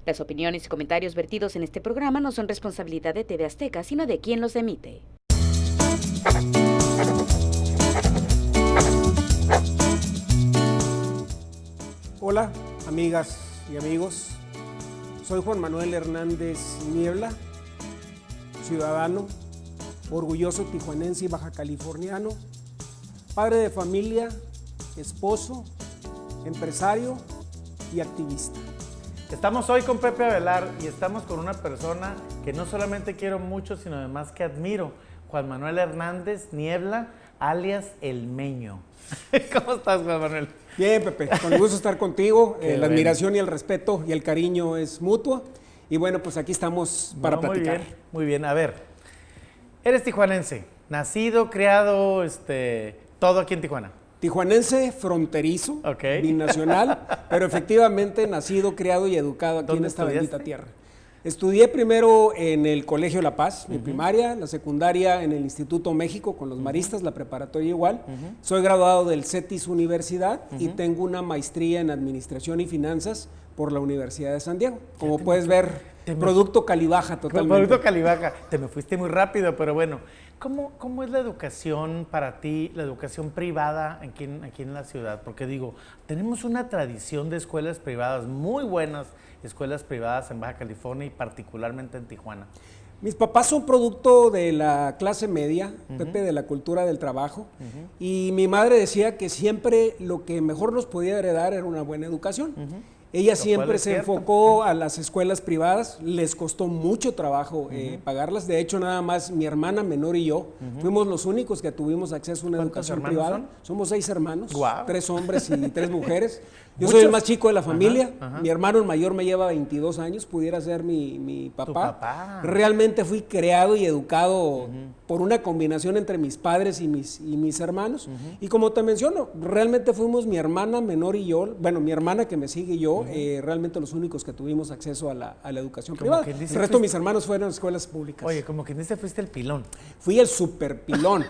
Las opiniones y comentarios vertidos en este programa no son responsabilidad de TV Azteca, sino de quien los emite. Hola, amigas y amigos. Soy Juan Manuel Hernández Niebla, ciudadano, orgulloso tijuanense y bajacaliforniano, padre de familia, esposo, empresario y activista. Estamos hoy con Pepe Avelar y estamos con una persona que no solamente quiero mucho, sino además que admiro, Juan Manuel Hernández Niebla, alias El Meño. ¿Cómo estás, Juan Manuel? Bien, Pepe, con el gusto de estar contigo. La bueno. admiración y el respeto y el cariño es mutuo. Y bueno, pues aquí estamos para platicar. Muy bien. A ver, eres tijuanense, nacido, criado, todo aquí en Tijuana. Tijuanense fronterizo, Ok. binacional, pero efectivamente nacido, criado y educado aquí en ¿Dónde esta estudiaste? bendita tierra. Estudié primero en el Colegio La Paz, mi primaria, la secundaria en el Instituto México con los maristas, la preparatoria igual. Soy graduado del CETIS Universidad y tengo una maestría en Administración y Finanzas por la Universidad de San Diego. Como puedes ver, producto Calibaja totalmente. Producto Calibaja. Te me fuiste muy rápido, pero bueno. ¿Cómo es la educación para ti, la educación privada aquí en la ciudad? Porque digo, tenemos una tradición de escuelas privadas, muy buenas escuelas privadas en Baja California y particularmente en Tijuana. Mis papás son producto de la clase media, Pepe, de la cultura del trabajo, y mi madre decía que siempre lo que mejor nos podía heredar era una buena educación. Ella siempre se enfocó a las escuelas privadas, les costó mucho trabajo pagarlas. De hecho, nada más mi hermana menor y yo fuimos los únicos que tuvimos acceso a una educación privada. Somos 6 hermanos, Guau. 3 hombres y 3 mujeres. Yo soy el más chico de la familia. Mi hermano el mayor me lleva 22 años, pudiera ser mi papá. Tu papá. Realmente fui creado y educado por una combinación entre mis padres y mis hermanos. Y como te menciono, realmente fuimos mi hermana menor y yo, bueno, mi hermana que me sigue y yo, realmente los únicos que tuvimos acceso a la educación privada. El resto de mis hermanos fueron a escuelas públicas. Oye, como que en fuiste el pilón. Fui el super pilón.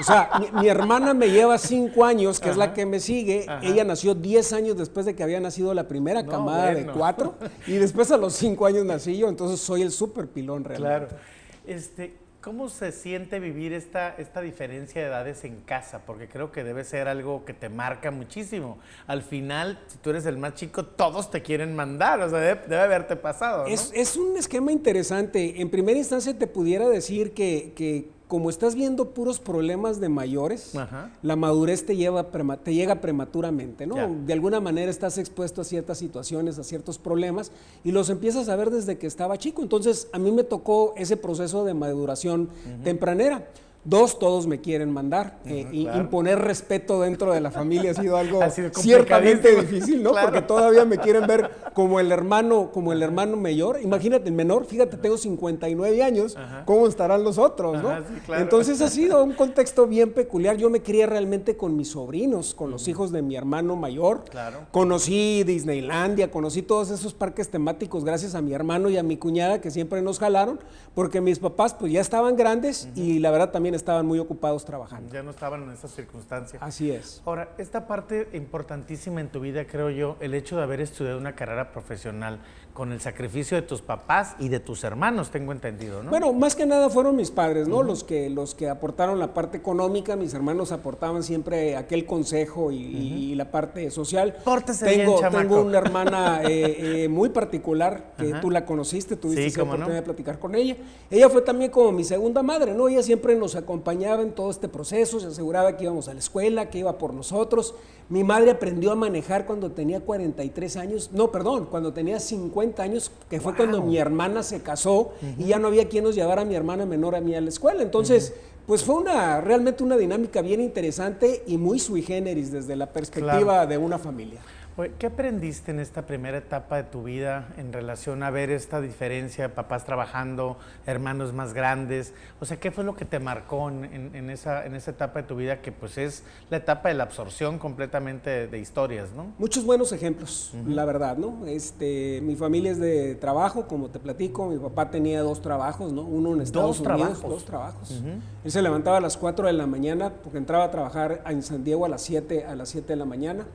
O sea, mi hermana me lleva 5 años, que es la que me sigue. Ella nació 10 años después de que había nacido la primera camada de 4. Y después a los 5 años nací yo, entonces soy el super pilón realmente. Claro. ¿Cómo se siente vivir esta diferencia de edades en casa? Porque creo que debe ser algo que te marca muchísimo. Al final, si tú eres el más chico, todos te quieren mandar. O sea, debe haberte pasado, ¿no? Es un esquema interesante. En primera instancia te pudiera decir que como estás viendo puros problemas de mayores, la madurez te llega prematuramente, ¿no? Ya. De alguna manera estás expuesto a ciertas situaciones, a ciertos problemas, y los empiezas a ver desde que estaba chico. Entonces, a mí me tocó ese proceso de maduración tempranera. 2, todos me quieren mandar. Claro. Imponer respeto dentro de la familia ha sido algo Ha sido ciertamente difícil, ¿no? Claro. Porque todavía me quieren ver como el hermano mayor. Imagínate, menor, fíjate, tengo 59 años, ¿cómo estarán los otros, no? Sí, claro. Entonces ha sido un contexto bien peculiar. Yo me crié realmente con mis sobrinos, con los hijos de mi hermano mayor. Claro. Conocí Disneylandia, conocí todos esos parques temáticos gracias a mi hermano y a mi cuñada que siempre nos jalaron, porque mis papás pues ya estaban grandes y la verdad también estaban muy ocupados trabajando. Ya no estaban en esas circunstancias. Así es. Ahora, esta parte importantísima en tu vida, creo yo, el hecho de haber estudiado una carrera profesional con el sacrificio de tus papás y de tus hermanos, tengo entendido, ¿no? Bueno, más que nada fueron mis padres, ¿no? Los que aportaron la parte económica, mis hermanos aportaban siempre aquel consejo y la parte social. Pórtese bien, chamaco. Tengo una hermana muy particular, que tú la conociste, tuviste la oportunidad de platicar con ella. Ella fue también como mi segunda madre, ¿no? Ella siempre nos acompañaba en todo este proceso, se aseguraba que íbamos a la escuela, que iba por nosotros. Mi madre aprendió a manejar cuando tenía 43 años, no, perdón, cuando tenía 50 años, que fue cuando mi hermana se casó y ya no había quien nos llevara a mi hermana menor a mí a la escuela. Entonces, pues fue realmente una dinámica bien interesante y muy sui generis desde la perspectiva de una familia. Oye, ¿qué aprendiste en esta primera etapa de tu vida en relación a ver esta diferencia, papás trabajando, hermanos más grandes? O sea, ¿qué fue lo que te marcó en esa etapa de tu vida que pues es la etapa de la absorción completamente de historias, ¿no? Muchos buenos ejemplos, la verdad, ¿no? Mi familia es de trabajo, como te platico, mi papá tenía 2 trabajos, ¿no? Uno en Estados Unidos, 2 trabajos. Él se levantaba a las 4 de la mañana porque entraba a trabajar en San Diego a las 7 de la mañana,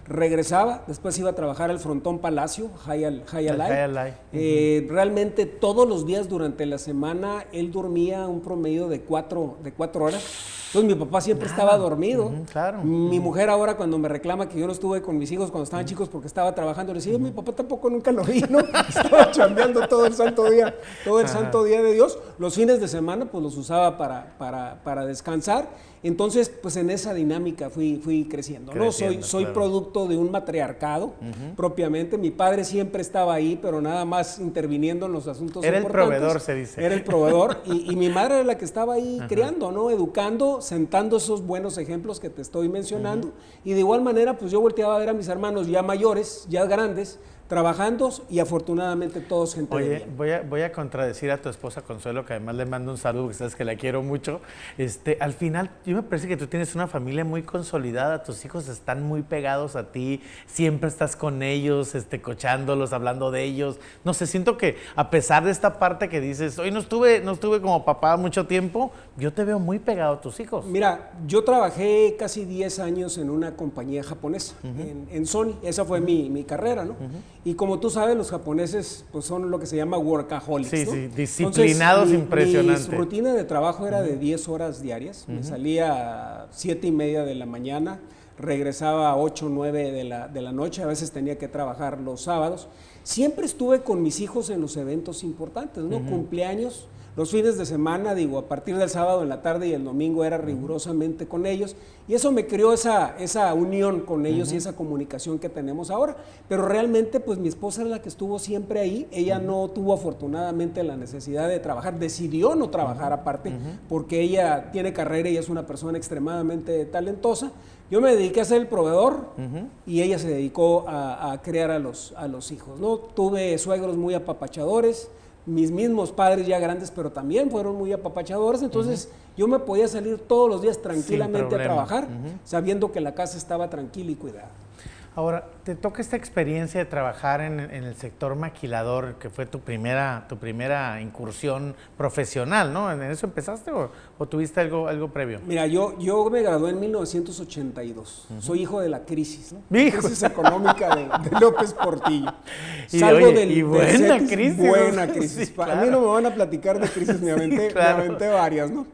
regresaba, trabajaba, después iba a trabajar al Frontón Palacio, High Alive. Realmente todos los días durante la semana él dormía un promedio de 4 horas. Entonces mi papá siempre estaba dormido. Claro. Mi mujer ahora cuando me reclama que yo no estuve con mis hijos cuando estaban chicos porque estaba trabajando, le decía, mi papá tampoco nunca lo vi, ¿no? Estaba chambeando todo el santo día de Dios. Los fines de semana pues los usaba para descansar. Entonces, pues en esa dinámica fui creciendo, ¿no? Soy producto de un matriarcado, propiamente. Mi padre siempre estaba ahí, pero nada más interviniendo en los asuntos importantes. Era el proveedor, se dice. Era el proveedor, y mi madre era la que estaba ahí criando, ¿no? Educando, sentando esos buenos ejemplos que te estoy mencionando. Y de igual manera, pues yo volteaba a ver a mis hermanos ya mayores, ya grandes, trabajando, y afortunadamente todos gente de bien. Voy a contradecir a tu esposa Consuelo, que además le mando un saludo, porque sabes que la quiero mucho. Al final, yo me parece que tú tienes una familia muy consolidada, tus hijos están muy pegados a ti, siempre estás con ellos, cochándolos, hablando de ellos. No sé, siento que a pesar de esta parte que dices, hoy no estuve como papá mucho tiempo, yo te veo muy pegado a tus hijos. Mira, yo trabajé casi 10 años en una compañía japonesa, en Sony, esa fue mi carrera, ¿no? Y como tú sabes, los japoneses pues son lo que se llama workaholics, ¿no? Sí, disciplinados. Entonces, impresionante. Mi rutina de trabajo era de 10 horas diarias. Me salía a 7:30 de la mañana, regresaba a 8 o 9 de la noche, a veces tenía que trabajar los sábados. Siempre estuve con mis hijos en los eventos importantes, ¿no? Cumpleaños. Los fines de semana, a partir del sábado en la tarde y el domingo era rigurosamente con ellos, y eso me creó esa unión con ellos y esa comunicación que tenemos ahora. Pero realmente pues mi esposa es la que estuvo siempre ahí. Ella no tuvo afortunadamente la necesidad de trabajar, decidió no trabajar aparte, porque ella tiene carrera y es una persona extremadamente talentosa. Yo me dediqué a ser el proveedor y ella se dedicó a criar a los hijos, ¿no? Tuve suegros muy apapachadores, mis mismos padres ya grandes, pero también fueron muy apapachadores. Entonces yo me podía salir todos los días tranquilamente a trabajar, sabiendo que la casa estaba tranquila y cuidada. Ahora, te toca esta experiencia de trabajar en el sector maquilador, que fue tu primera incursión profesional, ¿no? ¿En eso empezaste o tuviste algo previo? Mira, yo me gradué en 1982. Soy hijo de la crisis, ¿no? La crisis económica de López Portillo. Buena crisis. Buena crisis. Sí, claro. A mí no me van a platicar de crisis, me aventé varias, ¿no?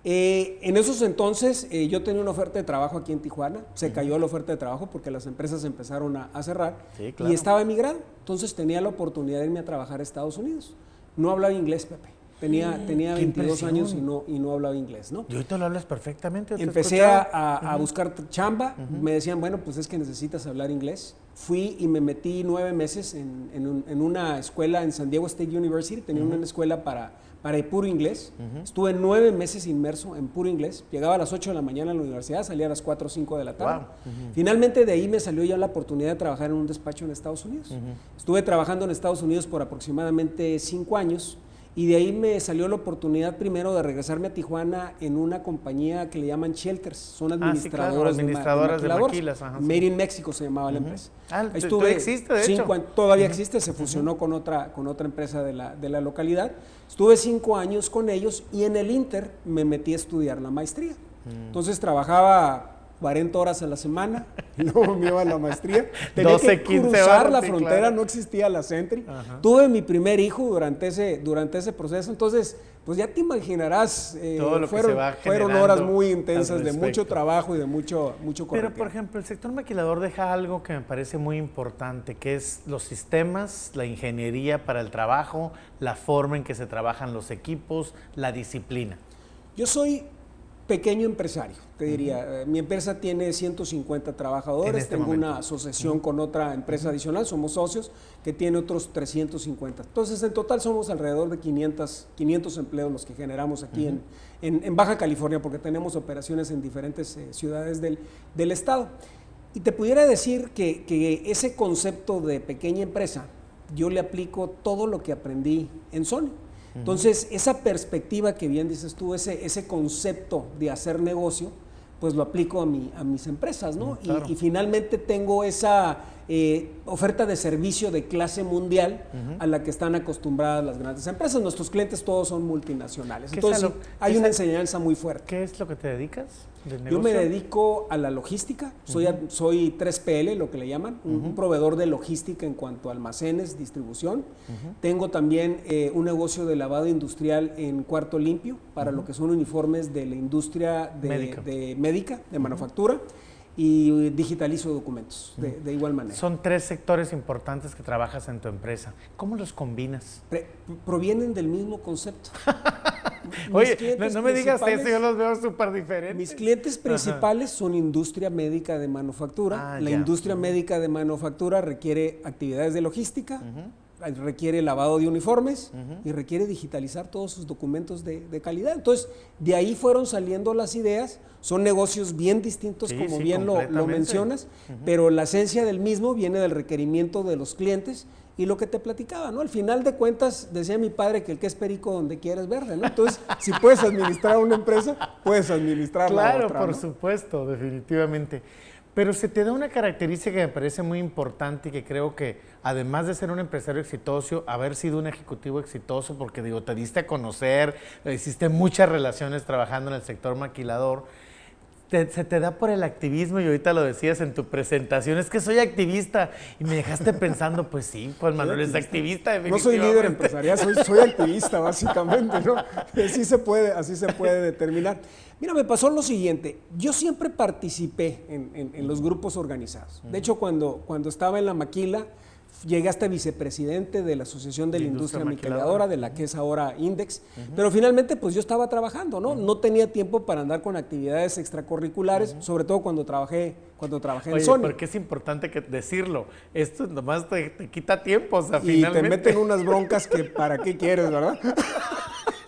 En esos entonces yo tenía una oferta de trabajo aquí en Tijuana, se cayó la oferta de trabajo porque las empresas empezaron a cerrar, y estaba emigrado, entonces tenía la oportunidad de irme a trabajar a Estados Unidos. No hablaba inglés, Pepe, tenía 22 años y no hablaba inglés, ¿no? ¿Y ahorita lo hablas perfectamente? Empecé a buscar chamba, me decían, bueno, pues es que necesitas hablar inglés. Fui y me metí 9 meses en una escuela en San Diego State University, tenía una escuela para puro inglés. Estuve 9 meses inmerso en puro inglés. Llegaba a las 8 de la mañana a la universidad, salía a las 4 o 5 de la tarde. Finalmente de ahí me salió ya la oportunidad de trabajar en un despacho en Estados Unidos. Estuve trabajando en Estados Unidos por aproximadamente 5 años. Y de ahí me salió la oportunidad primero de regresarme a Tijuana en una compañía que le llaman Shelters, son administradoras de maquilas. Made in Mexico se llamaba la empresa. Estuve existe, de hecho. Todavía existe, se fusionó con otra empresa de la localidad. Estuve 5 años con ellos y en el Inter me metí a estudiar la maestría. Entonces trabajaba 40 horas a la semana, y luego me iba a la maestría. Tenía 12, que cruzar la frontera, claro. No existía la Sentry. Tuve mi primer hijo durante ese proceso, entonces, pues ya te imaginarás, fueron horas muy intensas de mucho trabajo y de mucho corretear. Pero, por ejemplo, el sector maquilador deja algo que me parece muy importante, que es los sistemas, la ingeniería para el trabajo, la forma en que se trabajan los equipos, la disciplina. Yo soy pequeño empresario, te diría. Mi empresa tiene 150 trabajadores, tengo una asociación con otra empresa adicional, somos socios, que tiene otros 350. Entonces, en total somos alrededor de 500 empleos los que generamos aquí en Baja California, porque tenemos operaciones en diferentes ciudades del estado. Y te pudiera decir que ese concepto de pequeña empresa, yo le aplico todo lo que aprendí en Sony. Entonces, esa perspectiva que bien dices tú, ese concepto de hacer negocio, pues lo aplico a mis empresas, ¿no? Claro. Y finalmente tengo esa oferta de servicio de clase mundial a la que están acostumbradas las grandes empresas. Nuestros clientes todos son multinacionales. Entonces, hay una enseñanza muy fuerte. ¿Qué es lo que te dedicas? Yo me dedico a la logística, soy 3PL, lo que le llaman, un proveedor de logística en cuanto a almacenes, distribución. Tengo también un negocio de lavado industrial en Cuarto Limpio para lo que son uniformes de la industria médica, de manufactura. Y digitalizo documentos de igual manera. Son 3 sectores importantes que trabajas en tu empresa. ¿Cómo los combinas? Provienen del mismo concepto. Oye, no me digas eso, yo los veo súper diferentes. Mis clientes principales son industria médica de manufactura. La industria médica de manufactura requiere actividades de logística, requiere lavado de uniformes y requiere digitalizar todos sus documentos de calidad. Entonces, de ahí fueron saliendo las ideas. Son negocios bien distintos, como bien lo mencionas, pero la esencia del mismo viene del requerimiento de los clientes y lo que te platicaba, ¿no? Al final de cuentas, decía mi padre que el que es perico donde quiera es verde, ¿no? Entonces, si puedes administrar una empresa, puedes administrar la otra, Claro, por supuesto, definitivamente. Pero se te da una característica que me parece muy importante y que creo que, además de ser un empresario exitoso, haber sido un ejecutivo exitoso, porque digo, te diste a conocer, hiciste muchas relaciones trabajando en el sector maquilador, se te da por el activismo, y ahorita lo decías en tu presentación, es que soy activista, y me dejaste pensando, pues sí, Juan Manuel es activista, definitivamente. No soy líder empresarial, soy activista, básicamente, ¿no? Así se puede determinar. Mira, me pasó lo siguiente, yo siempre participé en los grupos organizados. De hecho, cuando estaba en la maquila, llegué hasta vicepresidente de la Asociación de la Industria Maquiladora, de la que es ahora Index, pero finalmente pues yo estaba trabajando, ¿no? No tenía tiempo para andar con actividades extracurriculares, sobre todo cuando trabajé en Sony. Porque es importante decirlo, esto nomás te quita tiempo, o sea, y finalmente. Te meten unas broncas que para qué quieres, ¿verdad?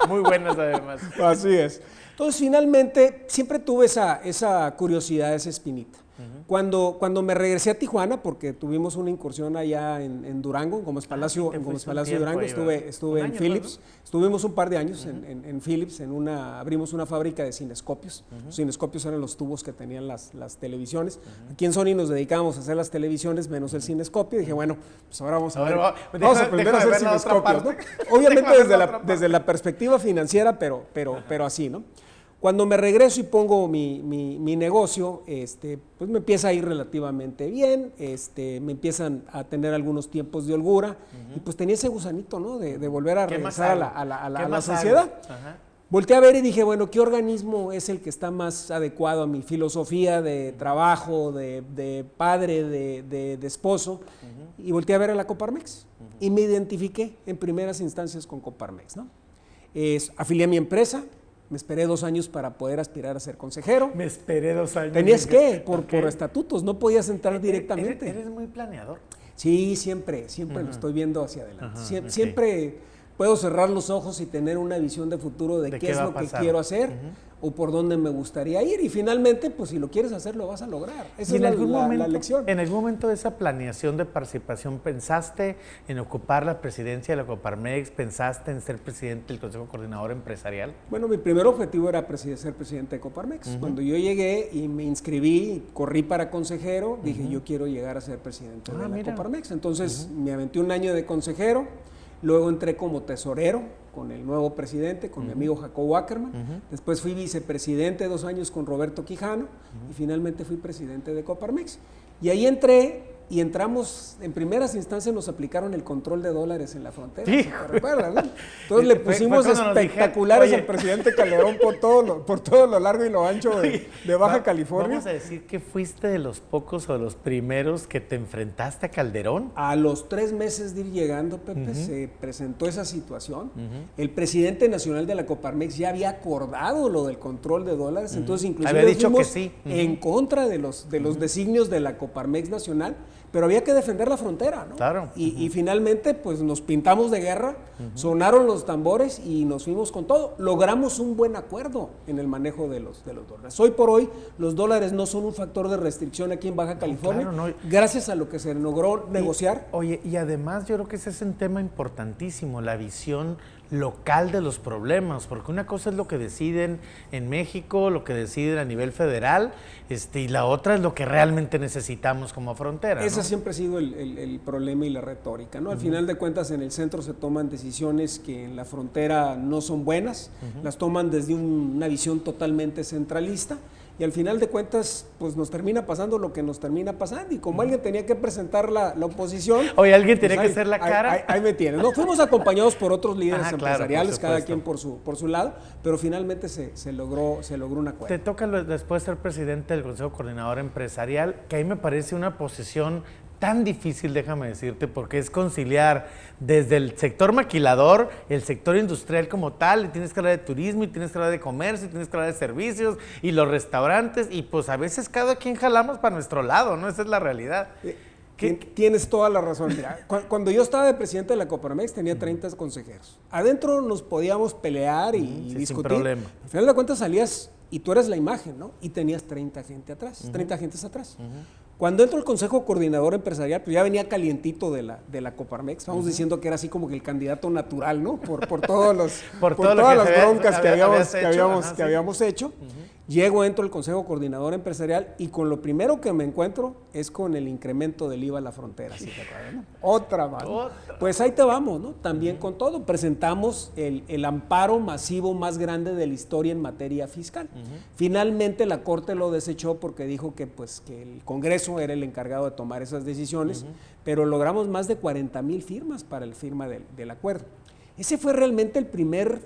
Muy buenas además. Así es. Entonces finalmente siempre tuve esa curiosidad, esa espinita. Cuando me regresé a Tijuana, porque tuvimos una incursión allá en Durango, en Gómez Palacio, Durango, estuve en Philips, estuvimos un par de años en Philips, abrimos una fábrica de cinescopios. Los cinescopios eran los tubos que tenían las televisiones. Aquí en Sony nos dedicábamos a hacer las televisiones menos el cinescopio. Dije, bueno, pues ahora vamos a aprender a hacer cinescopios, ¿no? Obviamente desde la perspectiva financiera, pero así, ¿no? Cuando me regreso y pongo mi negocio, pues me empieza a ir relativamente bien, me empiezan a tener algunos tiempos de holgura, y pues tenía ese gusanito, ¿no? De volver a regresar a la sociedad. Volteé a ver y dije, bueno, ¿qué organismo es el que está más adecuado a mi filosofía de trabajo, de padre, de esposo? Y volteé a ver a la Coparmex y me identifiqué en primeras instancias con Coparmex, ¿no? Afilié a mi empresa. Me esperé 2 años para poder aspirar a ser consejero. Me esperé 2 años. Tenías que, por estatutos, no podías entrar directamente. ¿Eres muy planeador? Sí, siempre lo estoy viendo hacia adelante. Siempre puedo cerrar los ojos y tener una visión de futuro de qué es lo que quiero hacer o por dónde me gustaría ir. Y finalmente, pues si lo quieres hacer, lo vas a lograr. Esa es la lección. ¿En algún momento de esa planeación de participación pensaste en ocupar la presidencia de la Coparmex? ¿Pensaste en ser presidente del Consejo Coordinador Empresarial? Bueno, mi primer objetivo era ser presidente de Coparmex. Cuando yo llegué y me inscribí, corrí para consejero, dije, yo quiero llegar a ser presidente de la Coparmex. Entonces, me aventé 1 año de consejero. Luego entré como tesorero con el nuevo presidente, con mi amigo Jacobo Ackerman. Después fui vicepresidente 2 años con Roberto Quijano y finalmente fui presidente de Coparmex. Y ahí entramos, en primeras instancias nos aplicaron el control de dólares en la frontera, ¿te recuerdas, no? Entonces le pusimos espectaculares al presidente Calderón por todo lo largo y lo ancho de Baja California. ¿Vamos a decir que fuiste de los pocos o de los primeros que te enfrentaste a Calderón? A los 3 meses de ir llegando, Pepe, se presentó esa situación. El presidente nacional de la Coparmex ya había acordado lo del control de dólares, entonces inclusive había dicho fuimos que sí. En contra de los designios de la Coparmex nacional, pero había que defender la frontera, ¿no? Claro. Y finalmente, pues nos pintamos de guerra, sonaron los tambores y nos fuimos con todo. Logramos un buen acuerdo en el manejo de los dólares. Hoy por hoy, los dólares no son un factor de restricción aquí en Baja California, gracias a lo que se logró negociar. Oye, y además yo creo que ese es un tema importantísimo, la visión local de los problemas, porque una cosa es lo que deciden en México, lo que deciden a nivel federal, y la otra es lo que realmente necesitamos como frontera, ¿no? Ese siempre ha sido el problema y la retórica, ¿no? Al final de cuentas, en el centro se toman decisiones que en la frontera no son buenas, las toman desde una visión totalmente centralista, y al final de cuentas pues nos termina pasando lo que nos termina pasando, y como alguien tenía que presentar la oposición. Oye, alguien tenía que hacer la cara. Ahí me tienes. No, fuimos acompañados por otros líderes empresariales, cada quien por su lado, pero finalmente se logró un acuerdo. Te toca después ser presidente del Consejo Coordinador Empresarial, que ahí me parece una posición tan difícil, déjame decirte, porque es conciliar desde el sector maquilador, el sector industrial como tal, y tienes que hablar de turismo, y tienes que hablar de comercio, y tienes que hablar de servicios, y los restaurantes, y pues a veces cada quien jalamos para nuestro lado, ¿no? Esa es la realidad. Tienes toda la razón. Mira, cuando yo estaba de presidente de la Coparmex tenía 30 consejeros. Adentro nos podíamos pelear y discutir. Sin problema. Al final de cuentas salías y tú eres la imagen, ¿no? Y tenías 30 gente atrás, 30 gentes atrás. Cuando entro al Consejo Coordinador Empresarial, pues ya venía calientito de la Coparmex. Estamos diciendo que era así como que el candidato natural, ¿no? Por todas las broncas que habíamos hecho. Llego, entro al Consejo Coordinador Empresarial y con lo primero que me encuentro es con el incremento del IVA a la frontera. ¿Sí te acuerdas, no? Otra más. Pues ahí te vamos, ¿no? También con todo. Presentamos el amparo masivo más grande de la historia en materia fiscal. Finalmente la Corte lo desechó porque dijo que el Congreso era el encargado de tomar esas decisiones, pero logramos más de 40,000 firmas para el firma del acuerdo. Ese fue realmente el primer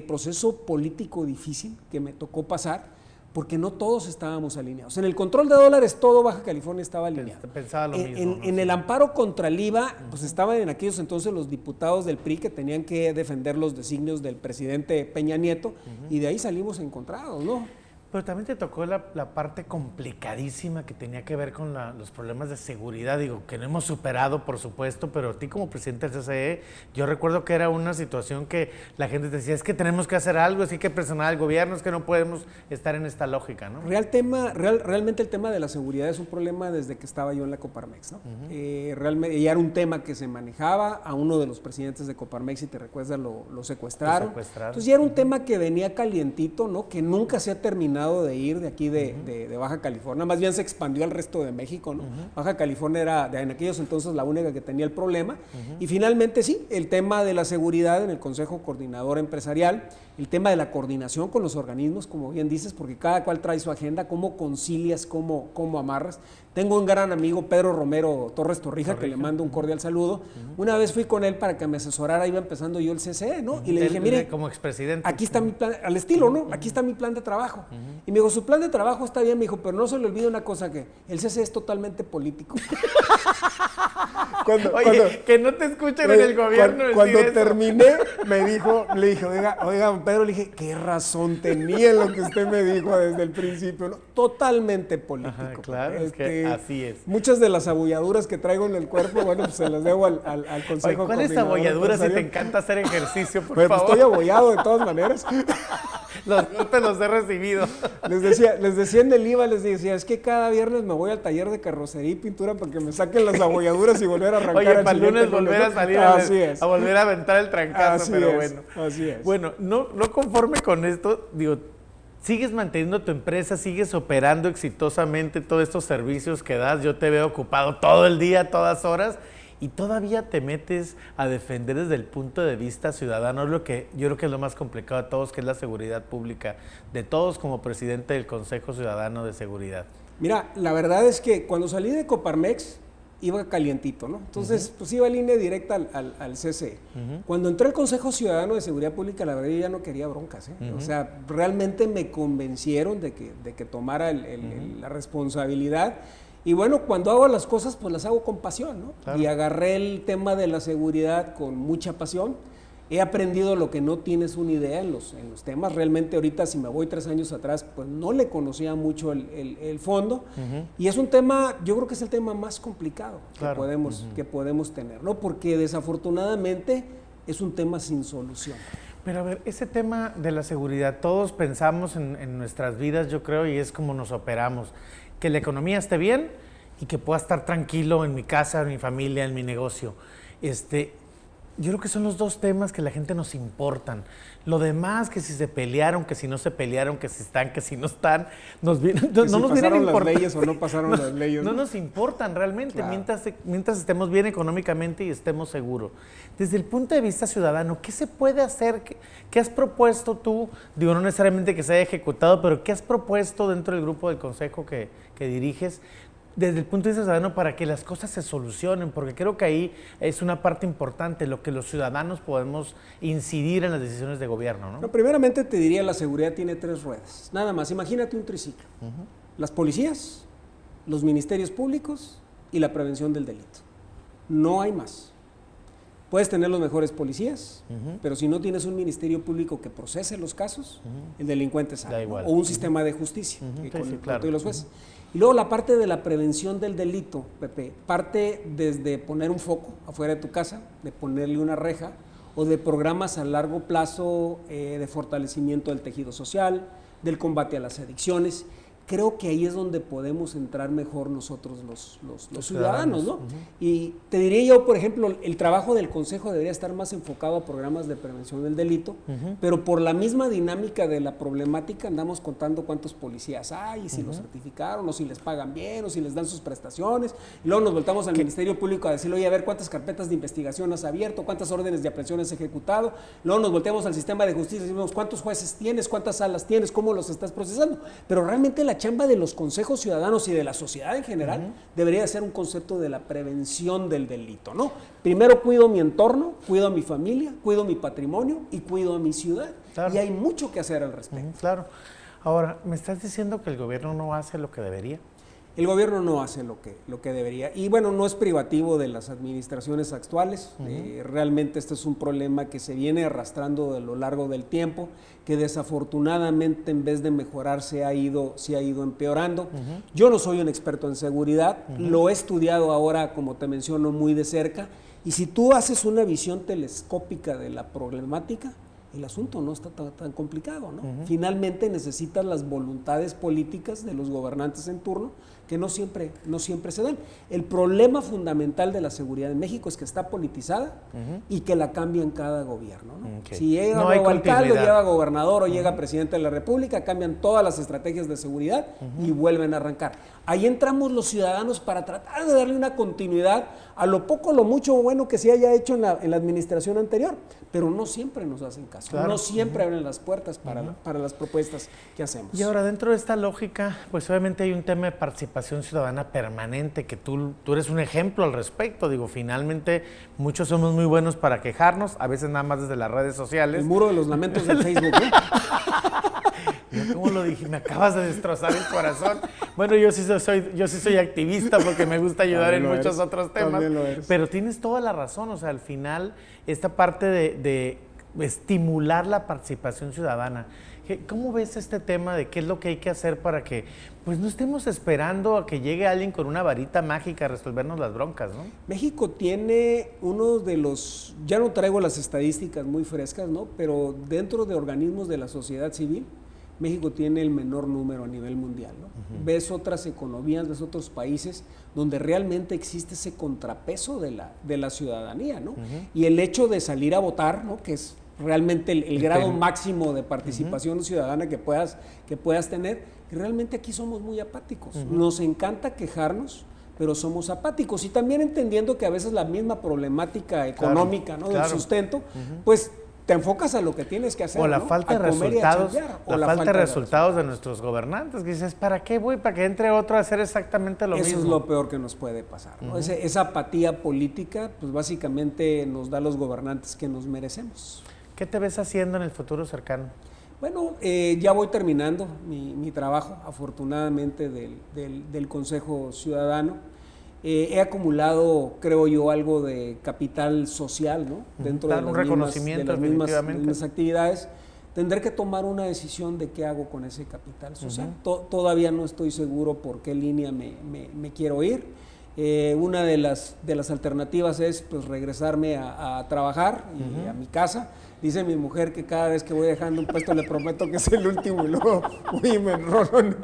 proceso político difícil que me tocó pasar, porque no todos estábamos alineados. En el control de dólares todo Baja California estaba alineado. Pensaba lo mismo. En el amparo contra el IVA, pues estaban en aquellos entonces los diputados del PRI que tenían que defender los designios del presidente Peña Nieto, y de ahí salimos encontrados, ¿no? Pero también te tocó la parte complicadísima que tenía que ver con los problemas de seguridad, digo, que no hemos superado, por supuesto, pero a ti como presidente del CCE, yo recuerdo que era una situación que la gente te decía, es que tenemos que hacer algo, es que hay que presionar al gobierno, es que no podemos estar en esta lógica, ¿no? Realmente el tema de la seguridad es un problema desde que estaba yo en la Coparmex, ¿no? Realmente ya era un tema que se manejaba, a uno de los presidentes de Coparmex, si te recuerdas, lo secuestraron. Entonces ya era un tema que venía calientito, ¿no? Que nunca se ha terminado de ir de aquí de Baja California, más bien se expandió al resto de México, ¿no? Baja California era en aquellos entonces la única que tenía el problema, y finalmente sí, el tema de la seguridad en el Consejo Coordinador Empresarial, el tema de la coordinación con los organismos, como bien dices, porque cada cual trae su agenda, cómo concilias, cómo amarras. Tengo un gran amigo, Pedro Romero Torres Torrija, que le mando un cordial saludo. Una vez fui con él para que me asesorara, iba empezando yo el CCE, ¿no? Y le dije, mire, como expresidente, aquí está mi plan, al estilo, ¿no? Aquí está mi plan de trabajo. Y me dijo, su plan de trabajo está bien, me dijo, pero no se le olvide una cosa, que el CCE es totalmente político. Que no te escuchen en el gobierno. Cuando terminé, le dije, oiga, Pedro, le dije, qué razón tenía en lo que usted me dijo desde el principio, ¿no? Totalmente político. Claro, es que así es. Muchas de las abolladuras que traigo en el cuerpo, bueno, pues se las debo al Consejo. ¿Cuáles abolladuras si te encanta hacer ejercicio, por favor? Estoy abollado de todas maneras. Los golpes los he recibido. Les decía en el IVA, les decía, es que cada viernes me voy al taller de carrocería y pintura para que me saquen las abolladuras y volver a arrancar. Oye, para el lunes volver a salir a volver a aventar el trancazo, así pero es, bueno. Así es. Bueno, no conforme con esto, digo, sigues manteniendo tu empresa, sigues operando exitosamente todos estos servicios que das. Yo te veo ocupado todo el día, todas horas, y todavía te metes a defender desde el punto de vista ciudadano, lo que yo creo que es lo más complicado de todos, que es la seguridad pública, de todos como presidente del Consejo Ciudadano de Seguridad. Mira, la verdad es que cuando salí de Coparmex iba calientito, ¿no? Entonces, pues iba línea directa al CCE. Cuando entré al Consejo Ciudadano de Seguridad Pública, la verdad yo ya no quería broncas, ¿eh? O sea, realmente me convencieron de que tomara la responsabilidad. Y bueno, cuando hago las cosas, pues las hago con pasión, ¿no? Claro. Y agarré el tema de la seguridad con mucha pasión. He aprendido lo que no tienes una idea en los temas. Realmente ahorita, si me voy 3 años atrás, pues no le conocía mucho el fondo. Y es un tema, yo creo que es el tema más complicado que podemos tener, ¿no? Porque desafortunadamente es un tema sin solución. Pero a ver, ese tema de la seguridad, todos pensamos en nuestras vidas, yo creo, y es como nos operamos. Que la economía esté bien y que pueda estar tranquilo en mi casa, en mi familia, en mi negocio. Yo creo que son los dos temas que la gente nos importan. Lo demás, que si se pelearon, que si no se pelearon, que si están, que si no están, no si nos vienen a importar. las leyes o no pasaron las leyes. No nos importan realmente, claro. mientras estemos bien económicamente y estemos seguros. Desde el punto de vista ciudadano, ¿qué se puede hacer? ¿Qué has propuesto tú? Digo, no necesariamente que se haya ejecutado, pero ¿qué has propuesto dentro del grupo del consejo que diriges? Desde el punto de vista ciudadano, para que las cosas se solucionen, porque creo que ahí es una parte importante, lo que los ciudadanos podemos incidir en las decisiones de gobierno, ¿no? No, primeramente te diría, la seguridad tiene 3 ruedas, nada más. Imagínate un triciclo. Las policías, los ministerios públicos y la prevención del delito. No hay más. Puedes tener los mejores policías, pero si no tienes un ministerio público que procese los casos, el delincuente sale, ¿no? O un sistema de justicia, con los jueces. Y luego la parte de la prevención del delito, Pepe, parte desde poner un foco afuera de tu casa, de ponerle una reja, o de programas a largo plazo de fortalecimiento del tejido social, del combate a las adicciones. Creo que ahí es donde podemos entrar mejor nosotros los ciudadanos, ¿no? Y te diría yo, por ejemplo, el trabajo del Consejo debería estar más enfocado a programas de prevención del delito, pero por la misma dinámica de la problemática andamos contando cuántos policías hay, y si los certificaron, o si les pagan bien, o si les dan sus prestaciones, y luego nos voltamos al Ministerio Público a decirle, oye, a ver cuántas carpetas de investigación has abierto, cuántas órdenes de aprehensión has ejecutado, luego nos volteamos al sistema de justicia y decimos, cuántos jueces tienes, cuántas salas tienes, cómo los estás procesando, pero realmente la chamba de los consejos ciudadanos y de la sociedad en general debería ser un concepto de la prevención del delito, ¿no? Primero cuido mi entorno, cuido a mi familia, cuido mi patrimonio y cuido a mi ciudad. Claro. Y hay mucho que hacer al respecto. Claro. Ahora, ¿me estás diciendo que el gobierno no hace lo que debería? El gobierno no hace lo que debería. Y bueno, no es privativo de las administraciones actuales. Realmente este es un problema que se viene arrastrando a lo largo del tiempo, que desafortunadamente en vez de mejorar se ha ido empeorando. Yo no soy un experto en seguridad, lo he estudiado ahora, como te menciono, muy de cerca. Y si tú haces una visión telescópica de la problemática, el asunto no está tan complicado, ¿no? Finalmente necesitas las voluntades políticas de los gobernantes en turno, que no siempre se dan. El problema fundamental de la seguridad en México es que está politizada y que la cambia en cada gobierno, ¿no? Si llega nuevo alcalde, llega gobernador o llega presidente de la República, cambian todas las estrategias de seguridad y vuelven a arrancar. Ahí entramos los ciudadanos para tratar de darle una continuidad a lo poco o lo mucho bueno que se haya hecho en la administración anterior, pero no siempre nos hacen caso, no siempre abren las puertas para las propuestas que hacemos. Y ahora, dentro de esta lógica, pues obviamente hay un tema de participación ciudadana permanente, que tú eres un ejemplo al respecto. Digo, finalmente muchos somos muy buenos para quejarnos, a veces nada más desde las redes sociales. El muro de los lamentos del Facebook, ¿eh? Yo, ¿cómo lo dije? Me acabas de destrozar el corazón. Bueno, yo sí soy activista porque me gusta ayudar en muchos otros temas. Pero tienes toda la razón. O sea, al final, esta parte de estimular la participación ciudadana. ¿Cómo ves este tema de qué es lo que hay que hacer para que pues no estemos esperando a que llegue alguien con una varita mágica a resolvernos las broncas, ¿no? México tiene uno de los, ya no traigo las estadísticas muy frescas, ¿no? Pero dentro de organismos de la sociedad civil, México tiene el menor número a nivel mundial, ¿no? Ves otras economías, ves otros países donde realmente existe ese contrapeso de la ciudadanía, ¿no? Y el hecho de salir a votar, ¿no? Que es realmente el grado máximo de participación ciudadana que puedas tener, que realmente aquí somos muy apáticos. Nos encanta quejarnos, pero somos apáticos. Y también entendiendo que a veces la misma problemática económica, ¿no? Del sustento, pues te enfocas a lo que tienes que hacer, o la ¿no? falta de resultados, la falta de resultados de nuestros gobernantes, que dices, ¿para qué voy? ¿Para que entre otro a hacer exactamente lo mismo? Eso es lo peor que nos puede pasar, ¿no? Esa apatía política, pues básicamente nos da los gobernantes que nos merecemos. ¿Qué te ves haciendo en el futuro cercano? Bueno, ya voy terminando mi trabajo, afortunadamente, del Consejo Ciudadano. He acumulado, creo yo, algo de capital social, ¿no? Dentro de las mismas actividades. Tendré que tomar una decisión de qué hago con ese capital social. Todavía no estoy seguro por qué línea me quiero ir. Una de las alternativas es pues regresarme a trabajar y a mi casa. Dice mi mujer que cada vez que voy dejando un puesto le prometo que es el último y luego me enrolo en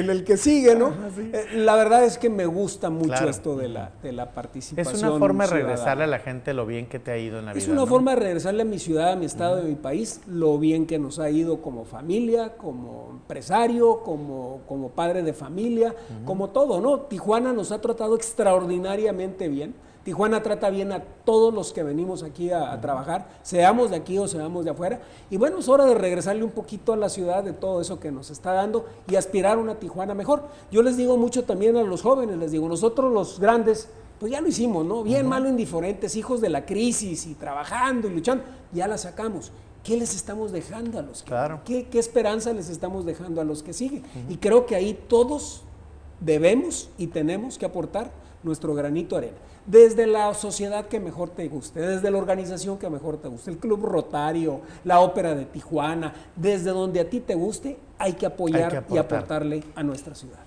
el que sigue, ¿no? Sí. La verdad es que me gusta mucho esto de la participación. Es una forma de regresarle a la gente lo bien que te ha ido en la vida. Es una forma de regresarle a mi ciudad, a mi estado, a mi país, lo bien que nos ha ido como familia, como empresario, como padre de familia, como todo, ¿no? Tijuana nos ha tratado extraordinariamente bien. Tijuana trata bien a todos los que venimos aquí a trabajar, seamos de aquí o seamos de afuera. Y bueno, es hora de regresarle un poquito a la ciudad de todo eso que nos está dando y aspirar a una Tijuana mejor. Yo les digo mucho también a los jóvenes, les digo, nosotros los grandes, pues ya lo hicimos, ¿no? Bien, malo, indiferentes, hijos de la crisis y trabajando y luchando, ya la sacamos. ¿Qué les estamos dejando a los que claro. ¿Qué esperanza les estamos dejando a los que siguen? Y creo que ahí todos debemos y tenemos que aportar nuestro granito de arena. Desde la sociedad que mejor te guste, desde la organización que mejor te guste, el Club Rotario, la Ópera de Tijuana, desde donde a ti te guste, hay que apoyar y aportarle a nuestra ciudad.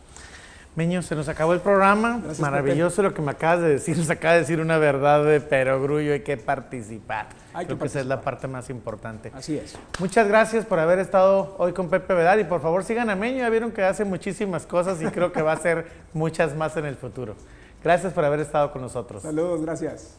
Meño, se nos acabó el programa. Gracias, maravilloso Pepe. Lo que me acabas de decir. Nos acaba de decir una verdad de perogrullo. Hay que participar. Creo que esa es la parte más importante. Así es. Muchas gracias por haber estado hoy con Pepe Vedal. Y por favor sigan a Meño. Ya vieron que hace muchísimas cosas y creo que va a hacer muchas más en el futuro. Gracias por haber estado con nosotros. Saludos, gracias.